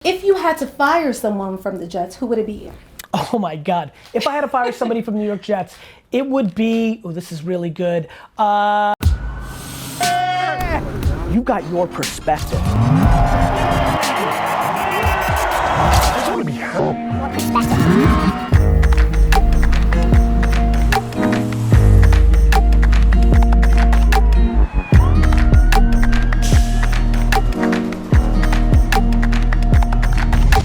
If you had to fire someone from the Jets, who would it be? Oh my God. If I had to fire somebody from the New York Jets, it would be, oh, this is really good. You got your perspective. I just want to be heard. Your perspective.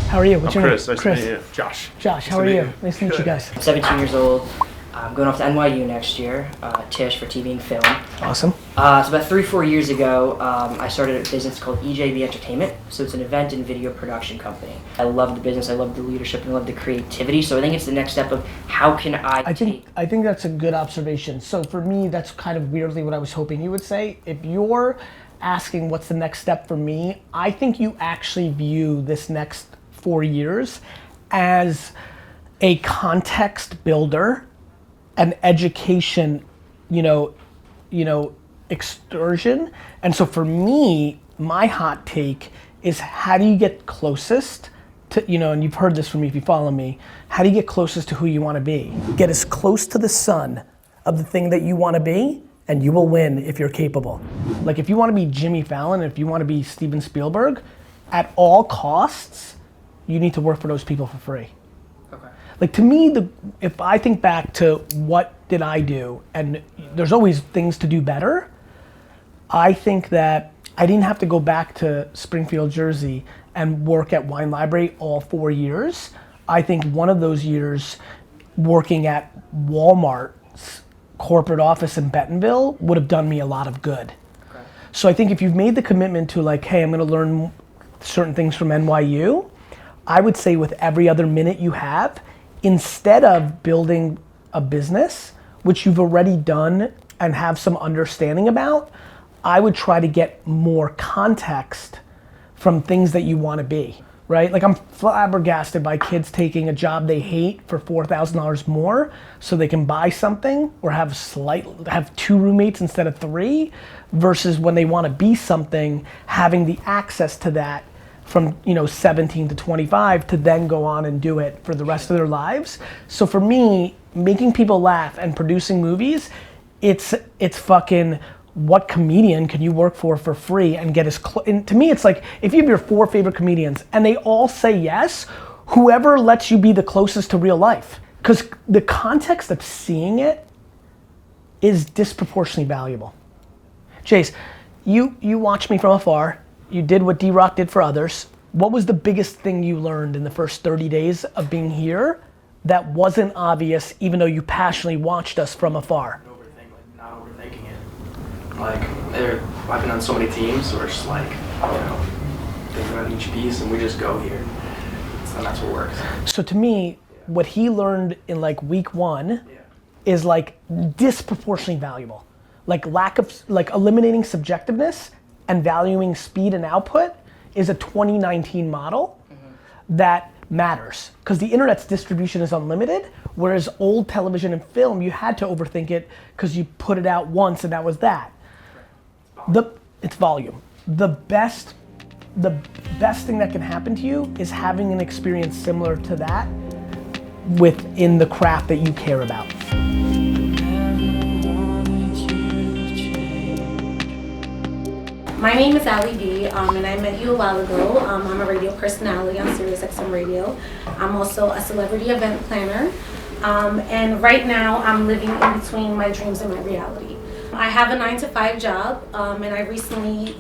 How are you? What's your name? Chris. Nice to meet you. Josh. Josh, how are you? Nice to meet you guys. I'm 17 years old. I'm going off to NYU next year, Tisch for TV and film. Awesome. So about 3-4 years ago, I started a business called EJV Entertainment. So it's an event and video production company. I love the business, I love the leadership, and I love the creativity. So I think it's the next step of how can I think that's a good observation. So for me, that's kind of weirdly what I was hoping you would say. If you're asking what's the next step for me, I think you actually view this next 4 years as a context builder, an education, excursion. And so for me, my hot take is how do you get closest to, and you've heard this from me if you follow me, how do you get closest to who you want to be? Get as close to the sun of the thing that you want to be, and you will win if you're capable. Like if you want to be Jimmy Fallon, if you want to be Steven Spielberg, at all costs, you need to work for those people for free. Okay. Like to me, if I think back to what did I do, and there's always things to do better, I think that I didn't have to go back to Springfield, Jersey and work at Wine Library all 4 years. I think one of those years working at Walmart's corporate office in Bentonville would have done me a lot of good. Okay. So I think if you've made the commitment to like, hey, I'm gonna learn certain things from NYU, I would say with every other minute you have, instead of building a business, which you've already done and have some understanding about, I would try to get more context from things that you want to be, right? Like I'm flabbergasted by kids taking a job they hate for $4,000 more so they can buy something or have 2 roommates instead of 3, versus when they want to be something, having the access to that from 17 to 25 to then go on and do it for the rest of their lives. So for me, making people laugh and producing movies, it's fucking what comedian can you work for free and get as close. And to me, it's like if you have your 4 favorite comedians and they all say yes, whoever lets you be the closest to real life. Because the context of seeing it is disproportionately valuable. Chase, you watch me from afar. You did what D-Rock did for others. What was the biggest thing you learned in the first 30 days of being here that wasn't obvious even though you passionately watched us from afar? Not overthinking it. I've been on so many teams where it's just like, think about each piece and we just go here. And that's what works. So to me, what he learned in like week 1 is like disproportionately valuable. Like eliminating subjectiveness and valuing speed and output is a 2019 model that matters. Because the internet's distribution is unlimited, whereas old television and film, you had to overthink it because you put it out once and that was that. It's volume. The best thing that can happen to you is having an experience similar to that within the craft that you care about. My name is DailyVee, and I met you a while ago. I'm a radio personality on SiriusXM Radio. I'm also a celebrity event planner, and right now I'm living in between my dreams and my reality. I have a 9-to-5 job, and I recently,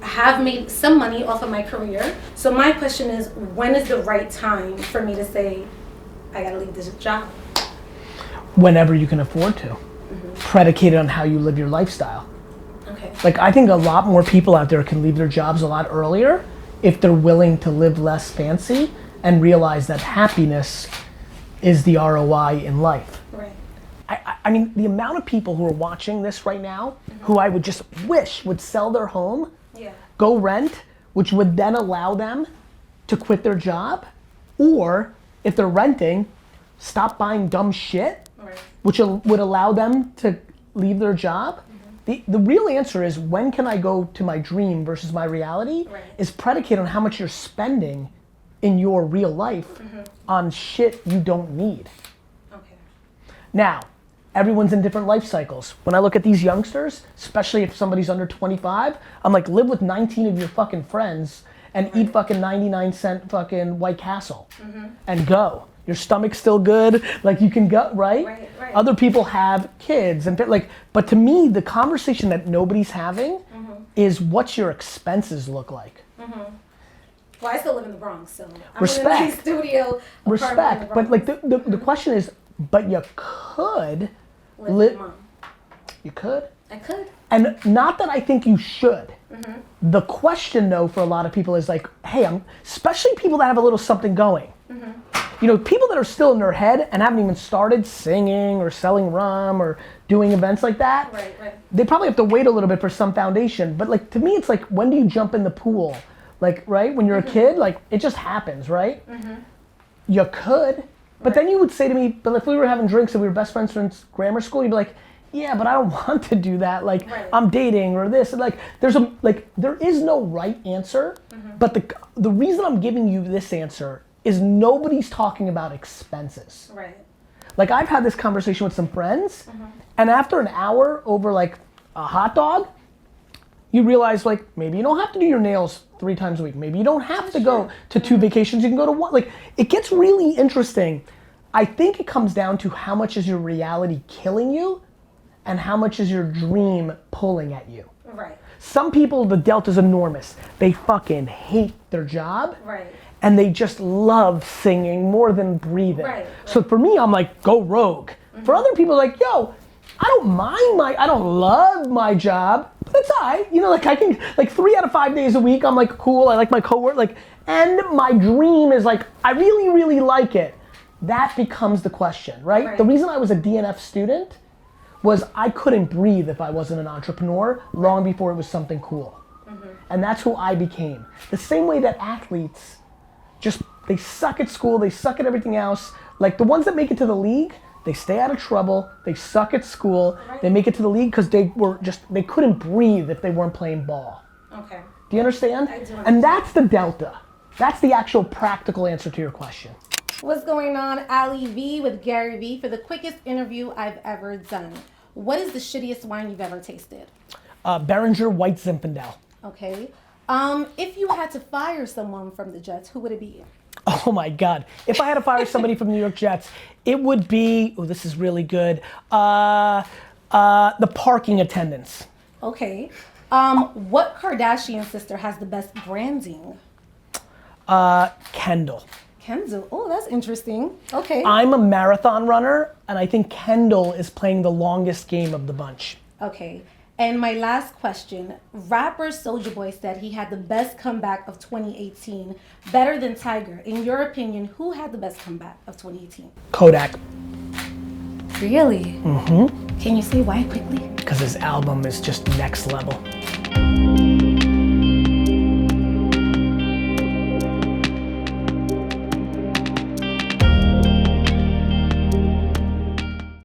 have made some money off of my career. So my question is, when is the right time for me to say, I gotta leave this job? Whenever you can afford to, predicated on how you live your lifestyle. Okay. Like I think a lot more people out there can leave their jobs a lot earlier if they're willing to live less fancy and realize that happiness is the ROI in life. Right. I mean, the amount of people who are watching this right now who I would just wish would sell their home, go rent, which would then allow them to quit their job, or if they're renting, stop buying dumb shit, which would allow them to leave their job. the real answer is when can I go to my dream versus my reality is predicated on how much you're spending in your real life on shit you don't need. Okay. Now, everyone's in different life cycles. When I look at these youngsters, especially if somebody's under 25, I'm like, live with 19 of your fucking friends and eat fucking 99-cent fucking White Castle and go. Your stomach's still good, like you can go, right? Right. Other people have kids and like, but to me, the conversation that nobody's having is what's your expenses look like. Well, I still live in the Bronx, so I'm Respect. in a nice studio. Respect, but like the question is, but you could live with mom. You could. I could. And not that I think you should. The question though for a lot of people is like, hey, especially people that have a little something going. You know, people that are still in their head and haven't even started singing or selling rum or doing events like that. Right. They probably have to wait a little bit for some foundation. But like to me, it's like, when do you jump in the pool? Like, right, when you're a kid, like it just happens, right? You could, but then you would say to me, but if we were having drinks and we were best friends since grammar school, you'd be like, yeah, but I don't want to do that. Like, I'm dating or this. And like, there is no right answer. But the reason I'm giving you this answer is nobody's talking about expenses. Right. Like, I've had this conversation with some friends, and after an hour over like a hot dog, you realize like maybe you don't have to do your nails 3 times a week. Maybe you don't have to go to 2 vacations. You can go to 1. Like, it gets really interesting. I think it comes down to how much is your reality killing you and how much is your dream pulling at you. Right. Some people, the delta's enormous. They fucking hate their job. Right. And they just love singing more than breathing. Right. So for me, I'm like, go rogue. For other people, like, yo, I don't love my job, but it's all right. You know, like I can, like 3 out of 5 days a week, I'm like, cool, I like my coworker, like, and my dream is like, I really, really like it. That becomes the question, right? The reason I was a DNF student was I couldn't breathe if I wasn't an entrepreneur long before it was something cool. And that's who I became. The same way that athletes they suck at school, they suck at everything else. Like the ones that make it to the league, they stay out of trouble, they suck at school, they make it to the league because they couldn't breathe if they weren't playing ball. Okay. Do you understand? I do understand. And that's the delta. That's the actual practical answer to your question. What's going on? Ali V with GaryVee for the quickest interview I've ever done. What is the shittiest wine you've ever tasted? Behringer White Zinfandel. Okay. If you had to fire someone from the Jets, who would it be? Oh my God. If I had to fire somebody from the New York Jets, it would be, oh, this is really good, the parking attendants. Okay. What Kardashian sister has the best branding? Kendall. Kendall. Oh, that's interesting. Okay. I'm a marathon runner, and I think Kendall is playing the longest game of the bunch. Okay. And my last question, rapper Soulja Boy said he had the best comeback of 2018, better than Tiger. In your opinion, who had the best comeback of 2018? Kodak. Really? Can you say why quickly? Because his album is just next level.